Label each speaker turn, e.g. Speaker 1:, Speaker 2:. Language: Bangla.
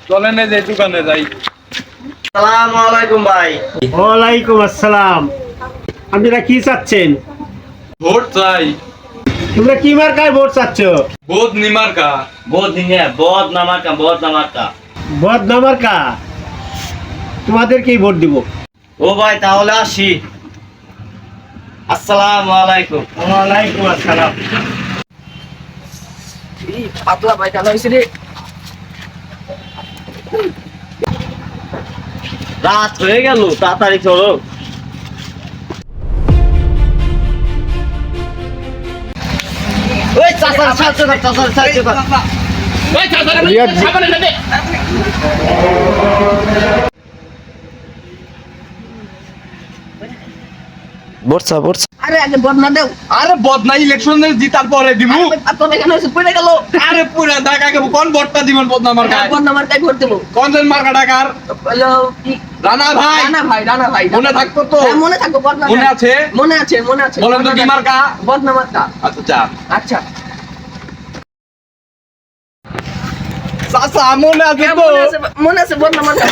Speaker 1: চলেন এই যে দোকানে যাই।
Speaker 2: আসসালামু আলাইকুম ভাই।
Speaker 3: ওয়ালাইকুম আসসালাম। আপনারা কি চাচ্ছেন?
Speaker 1: ভোট চাই।
Speaker 3: তোমরা কি মার্কায় ভোট চাচ্ছ?
Speaker 1: ভোট নিমার্কা।
Speaker 2: বদ নামাকা।
Speaker 3: বদনা মার্কা। তোমাদেরকেই ভোট দিব।
Speaker 2: ও ভাই তাহলে আসি। আসসালামু আলাইকুম।
Speaker 3: ওয়ালাইকুম আসসালাম।
Speaker 4: পাতলা পায়খানা হয়েছে রে।
Speaker 2: রাত হয়ে গেল, তাড়াতাড়ি চলো। ওই চাচার সাথে
Speaker 4: আরে আগে বদনা দেও।
Speaker 1: আরে বদনা ইলেকশন জিতার পরে দিমু।
Speaker 4: পাতলা পায়খানা হয়েছে পড়ে গেল।
Speaker 1: আরে পুরা ঢাকাকে কোন ভোটটা দিবেন বদনা মার্কায়?
Speaker 4: বদনা মার্কায় ভোট দেবো।
Speaker 1: কোন জন মার্কা ঢাকার?
Speaker 4: হলো কি
Speaker 1: রানা ভাই।
Speaker 4: রানা ভাই
Speaker 1: মনে থাকতো তো?
Speaker 4: হ্যাঁ, মনে থাকবো বদনা।
Speaker 1: মনে আছে?
Speaker 4: মনে আছে।
Speaker 1: বলেন তো কি মার্কা?
Speaker 4: বদনা মার্কা।
Speaker 1: আচ্ছা চা।
Speaker 4: আচ্ছা
Speaker 1: চাচা মনে আছে
Speaker 4: হ্যাঁ,
Speaker 1: তো?
Speaker 4: মনে আছে বদনা মার্কা।